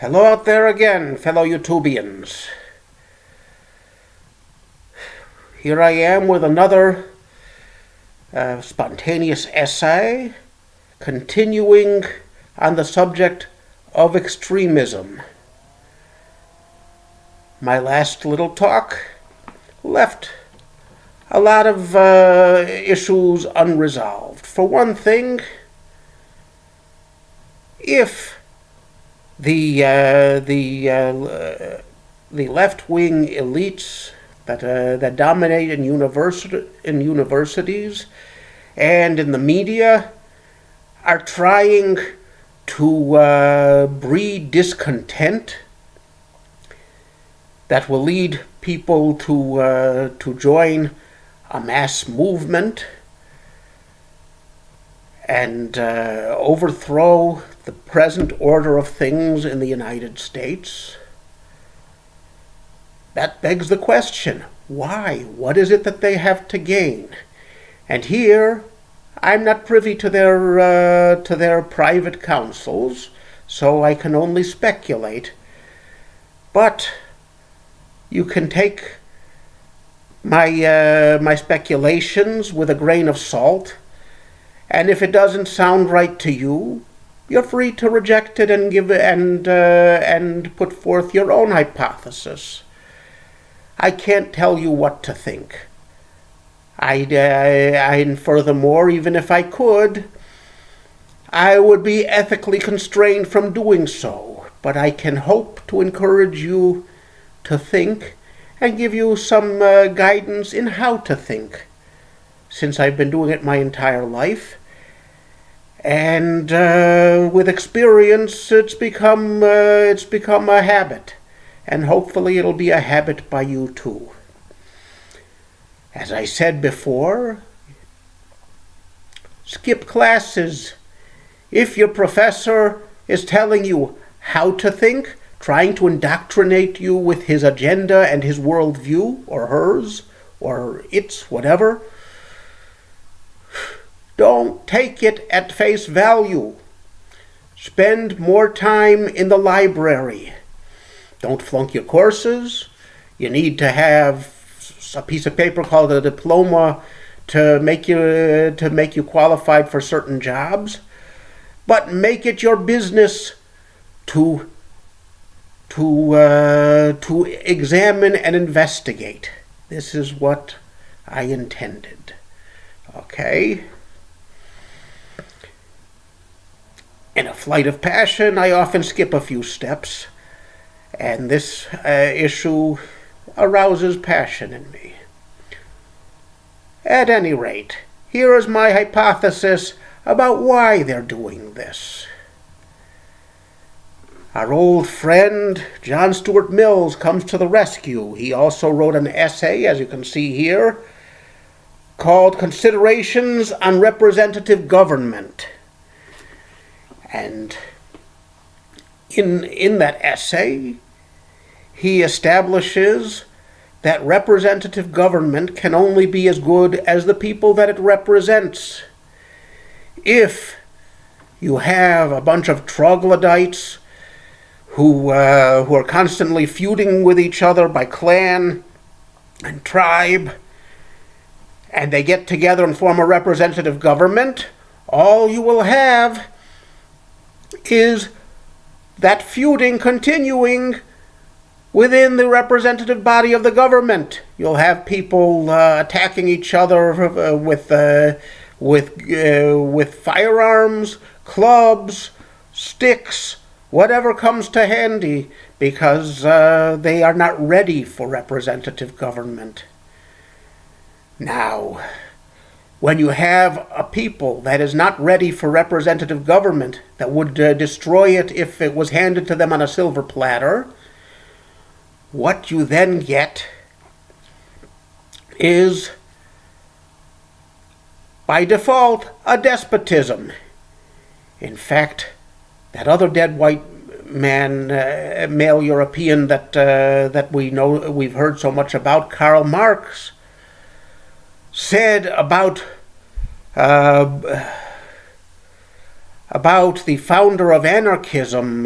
Hello out there again, fellow YouTubians. Here I am with another spontaneous essay, continuing on the subject of extremism. My last little talk left a lot of issues unresolved. For one thing, if the left-wing elites that dominate in universities and in the media are trying to breed discontent that will lead people to join a mass movement and overthrow the present order of things in the United States. That begs the question, why? What is it that they have to gain? And here, I'm not privy to their private counsels, so I can only speculate. But you can take my speculations with a grain of salt, and if it doesn't sound right to you, you're free to reject it and and put forth your own hypothesis. I can't tell you what to think. And furthermore, even if I could, I would be ethically constrained from doing so. But I can hope to encourage you to think and give you some guidance in how to think, since I've been doing it my entire life. And with experience, it's become a habit, and hopefully it'll be a habit by you too. As I said before, skip classes. If your professor is telling you how to think, trying to indoctrinate you with his agenda and his worldview, or hers, or its, whatever, don't take it at face value. Spend more time in the library. Don't flunk your courses. You need to have a piece of paper called a diploma to make you qualified for certain jobs. But make it your business to examine and investigate. This is what I intended. Okay? In a flight of passion, I often skip a few steps, and this issue arouses passion in me. At any rate, here is my hypothesis about why they're doing this. Our old friend, John Stuart Mills, comes to the rescue. He also wrote an essay, as you can see here, called Considerations on Representative Government. And in that essay, he establishes that representative government can only be as good as the people that it represents. If you have a bunch of troglodytes who are constantly feuding with each other by clan and tribe, and they get together and form a representative government, all you will have is that feuding continuing within the representative body of the government. You'll have people attacking each other with firearms, clubs, sticks, whatever comes to handy, because they are not ready for representative government. Now, when you have a people that is not ready for representative government, that would destroy it if it was handed to them on a silver platter, what you then get is, by default, a despotism. In fact, that other dead white man, male European that we've heard so much about, Karl Marx, said about the founder of anarchism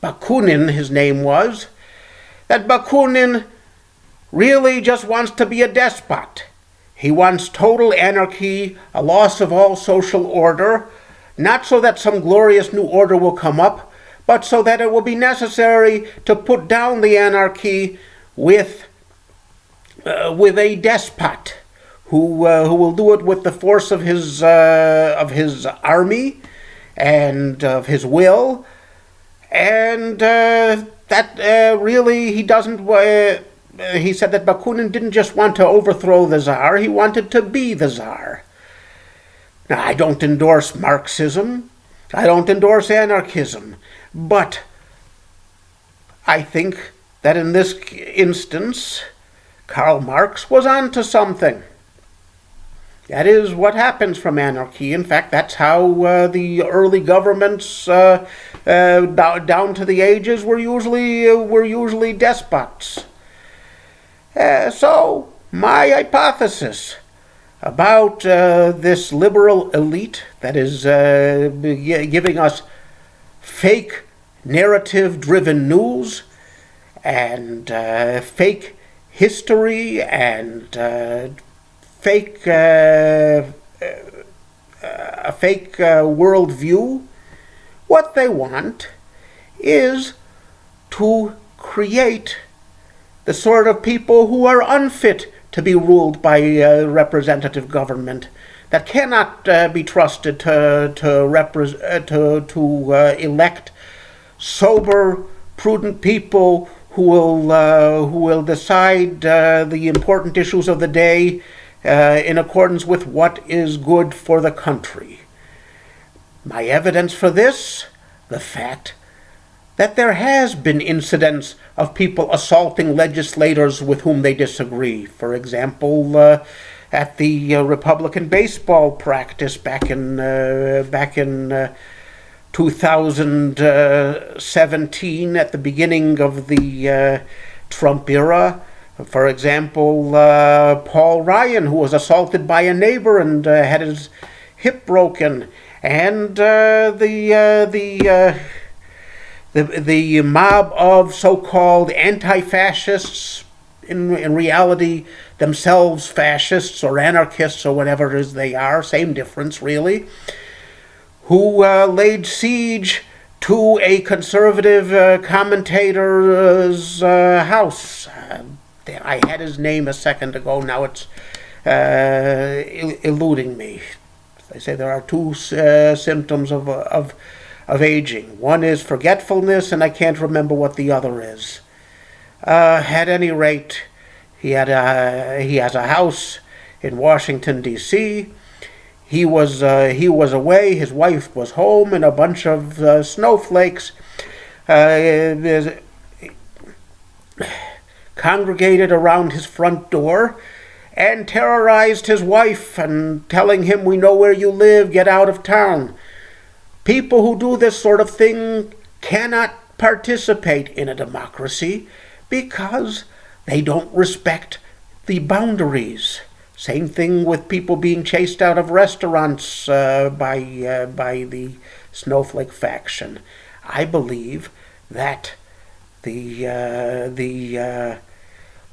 Bakunin, his name was, that Bakunin really just wants to be a despot. He wants total anarchy, a loss of all social order, not so that some glorious new order will come up, but so that it will be necessary to put down the anarchy with a despot who will do it with the force of his army and of his will, and that really he doesn't. He said that Bakunin didn't just want to overthrow the Tsar, he wanted to be the Tsar. Now, I don't endorse Marxism, I don't endorse anarchism, but I think that in this instance, Karl Marx was onto something. That is what happens from anarchy. In fact, that's how the early governments down to the ages were usually despots. So, my hypothesis about this liberal elite that is giving us fake narrative-driven news and fake history and fake worldview, what they want is to create the sort of people who are unfit to be ruled by representative government, that cannot be trusted to elect sober, prudent people who will decide the important issues of the day in accordance with what is good for the country. My evidence for this, the fact that there has been incidents of people assaulting legislators with whom they disagree. For example, at the Republican baseball practice back in 2017, at the beginning of the Trump era. For example, Paul Ryan, who was assaulted by a neighbor and had his hip broken, and the mob of so-called anti-fascists, in reality themselves fascists or anarchists or whatever it is they are, same difference really, who laid siege to a conservative commentator's house. I had his name a second ago, now it's eluding me. They say there are two symptoms of aging. One is forgetfulness, and I can't remember what the other is. At any rate, he has a house in Washington, D.C. He was away, his wife was home, and a bunch of snowflakes congregated around his front door and terrorized his wife and telling him, "We know where you live, get out of town." People who do this sort of thing cannot participate in a democracy because they don't respect the boundaries. Same thing with people being chased out of restaurants by the snowflake faction. I believe that the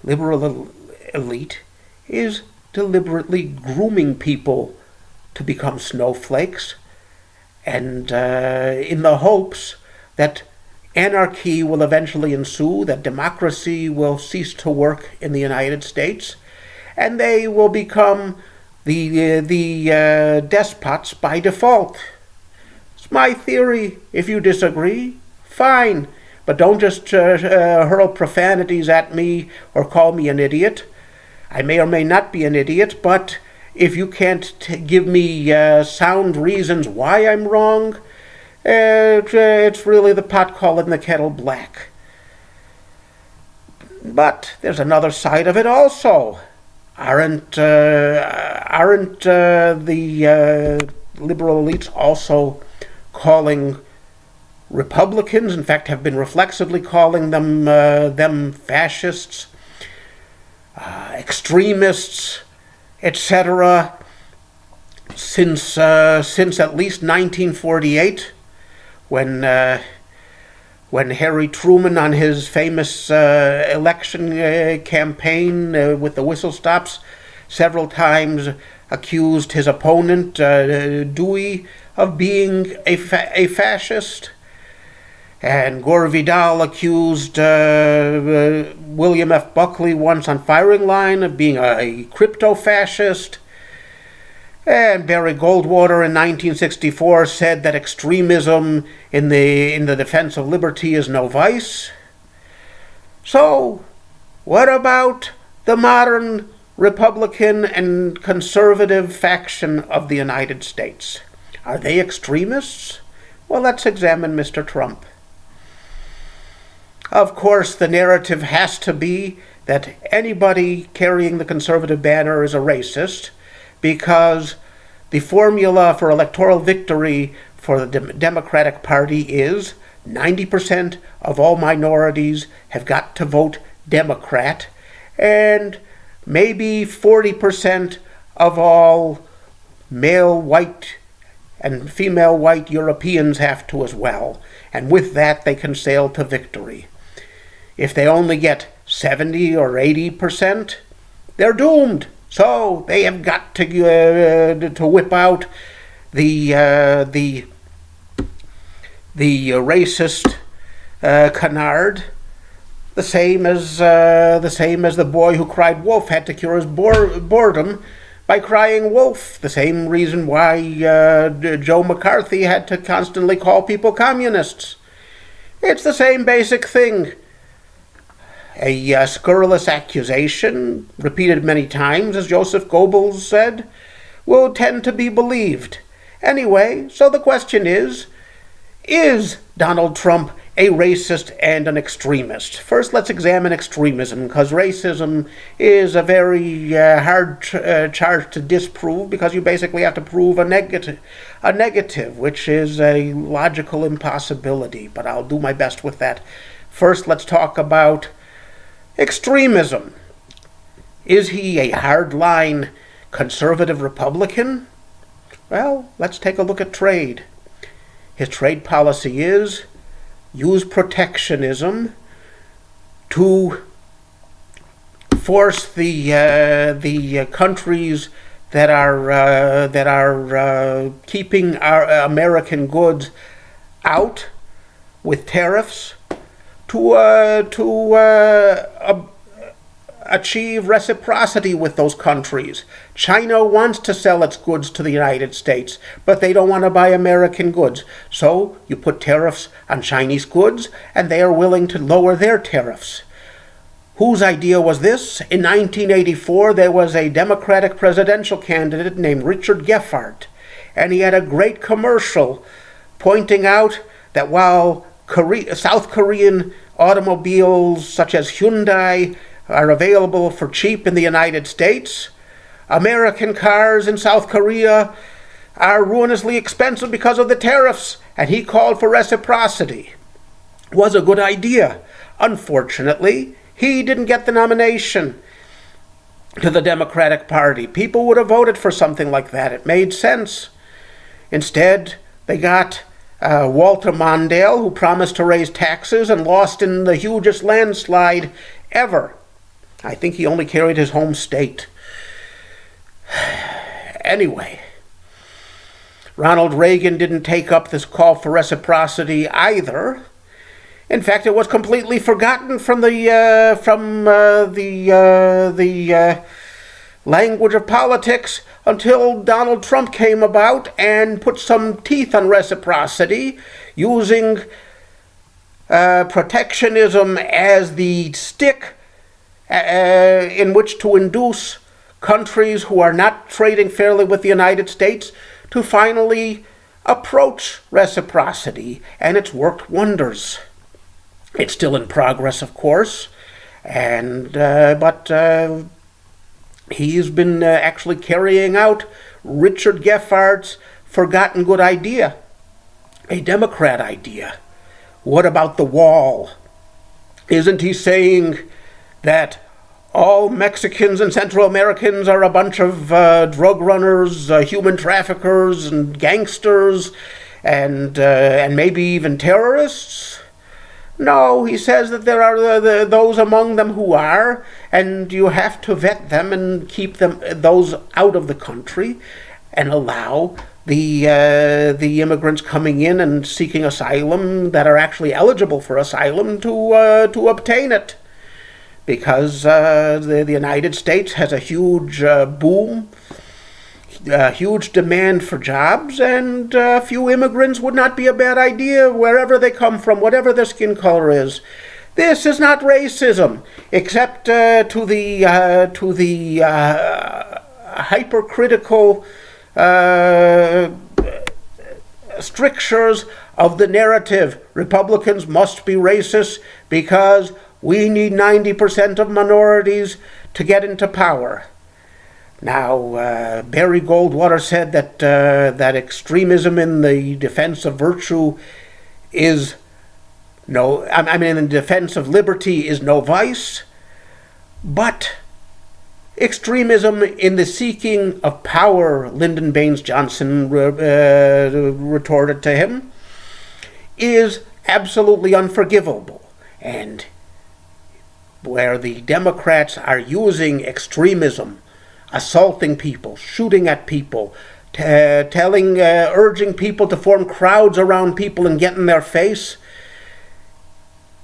liberal elite is deliberately grooming people to become snowflakes, and in the hopes that anarchy will eventually ensue, that democracy will cease to work in the United States, and they will become the despots by default. It's my theory. If you disagree, fine, but don't just hurl profanities at me or call me an idiot. I may or may not be an idiot, but if you can't give me sound reasons why I'm wrong, it's really the pot calling the kettle black. But there's another side of it also. Aren't the liberal elites also calling Republicans, in fact have been reflexively calling them fascists, extremists, etc., since at least 1948, when when Harry Truman, on his famous election campaign with the whistle stops, several times accused his opponent, Dewey, of being a fascist. And Gore Vidal accused William F. Buckley once on firing line of being a crypto-fascist. And Barry Goldwater in 1964 said that extremism in the defense of liberty is no vice. So, what about the modern Republican and conservative faction of the United States? Are they extremists? Well, let's examine Mr. Trump. Of course, the narrative has to be that anybody carrying the conservative banner is a racist, because the formula for electoral victory for the Democratic Party is 90% of all minorities have got to vote Democrat, and maybe 40% of all male white and female white Europeans have to as well. And with that, they can sail to victory. If they only get 70 or 80%, they're doomed. So they have got to whip out the racist canard, the same as the boy who cried wolf had to cure his boredom by crying wolf. The same reason why Joe McCarthy had to constantly call people communists. It's the same basic thing. A scurrilous accusation, repeated many times, as Joseph Goebbels said, will tend to be believed. Anyway, so the question is Donald Trump a racist and an extremist? First, let's examine extremism, because racism is a very hard charge to disprove, because you basically have to prove a negative, which is a logical impossibility, but I'll do my best with that. First, let's talk about extremism. Is he a hardline conservative Republican? Well, let's take a look at trade. His trade policy is use protectionism to force the countries that are keeping our American goods out with tariffs to achieve reciprocity with those countries. China wants to sell its goods to the United States, but they don't want to buy American goods. So you put tariffs on Chinese goods, and they are willing to lower their tariffs. Whose idea was this? In 1984, there was a Democratic presidential candidate named Richard Gephardt, and he had a great commercial pointing out that while South Korean automobiles such as Hyundai are available for cheap in the United States, American cars in South Korea are ruinously expensive because of the tariffs, and he called for reciprocity. Was a good idea. Unfortunately, he didn't get the nomination to the Democratic Party. People would have voted for something like that. It made sense. Instead, they got Walter Mondale, who promised to raise taxes and lost in the hugest landslide ever. I think he only carried his home state. Anyway, Ronald Reagan didn't take up this call for reciprocity either. In fact, it was completely forgotten from the language of politics until Donald Trump came about and put some teeth on reciprocity, using protectionism as the stick in which to induce countries who are not trading fairly with the United States to finally approach reciprocity, and it's worked wonders. It's still in progress, of course, but he's been actually carrying out Richard Gephardt's forgotten good idea, a Democrat idea. What about the wall? Isn't he saying that all Mexicans and Central Americans are a bunch of drug runners, human traffickers, and gangsters, and maybe even terrorists? No, he says that there are those among them who are, and you have to vet them and keep those out of the country, and allow the immigrants coming in and seeking asylum that are actually eligible for asylum to obtain it, because the United States has a huge boom. A huge demand for jobs, and a few immigrants would not be a bad idea wherever they come from, whatever their skin color is. This is not racism, except to the hypercritical strictures of the narrative. Republicans must be racist because we need 90% of minorities to get into power. Now, Barry Goldwater said that extremism in the defense of virtue is in defense of liberty is no vice, but extremism in the seeking of power, Lyndon Baines Johnson retorted to him, is absolutely unforgivable. And where the Democrats are using extremism, assaulting people, shooting at people, urging people to form crowds around people and get in their face,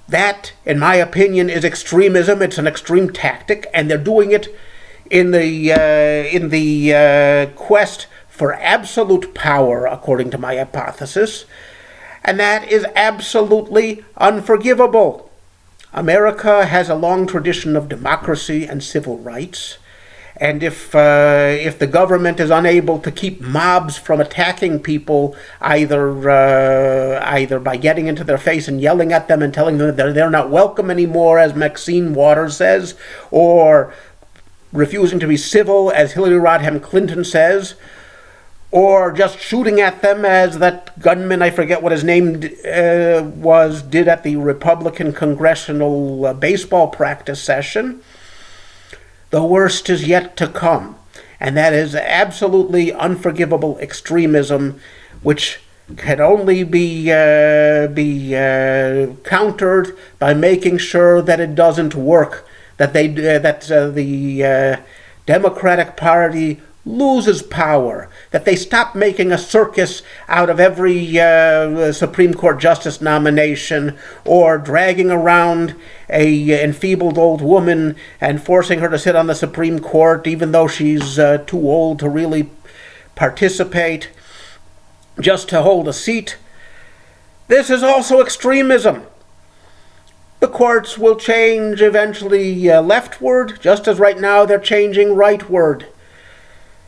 that, in my opinion, is extremism. It's an extreme tactic, and they're doing it in the quest for absolute power, according to my hypothesis, and that is absolutely unforgivable. America has a long tradition of democracy and civil rights. And if the government is unable to keep mobs from attacking people, either by getting into their face and yelling at them and telling them that they're not welcome anymore, as Maxine Waters says, or refusing to be civil, as Hillary Rodham Clinton says, or just shooting at them, as that gunman, I forget what his name did at the Republican congressional baseball practice session, the worst is yet to come. And that is absolutely unforgivable extremism, which can only be countered by making sure that it doesn't work, that the Democratic Party loses power, that they stop making a circus out of every Supreme Court justice nomination, or dragging around a enfeebled old woman and forcing her to sit on the Supreme Court even though she's too old to really participate, just to hold a seat. This is also extremism. The courts will change eventually leftward, just as right now they're changing rightward.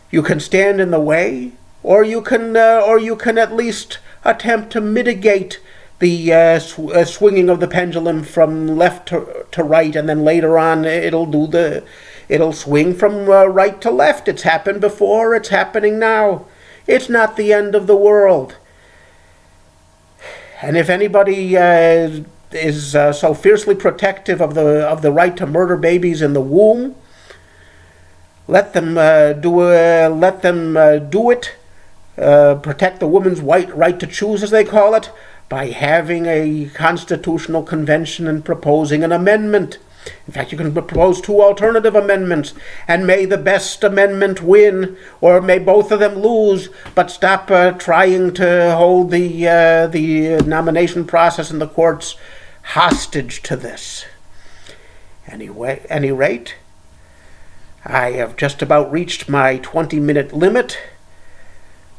You can stand in the way, or you can at least attempt to mitigate the swinging of the pendulum from left to right, and then later on it'll swing from right to left. It's happened before. It's happening now. It's not the end of the world. And if anybody is so fiercely protective of the right to murder babies in the womb, let them do it. Protect the woman's right to choose, as they call it, by having a constitutional convention and proposing an amendment. In fact, you can propose 2 alternative amendments, and may the best amendment win, or may both of them lose, but stop trying to hold the nomination process in the courts hostage to this. Any rate, I have just about reached my 20-minute limit.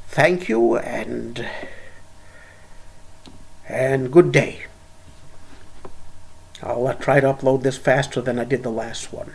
Thank you, and good day. I'll try to upload this faster than I did the last one.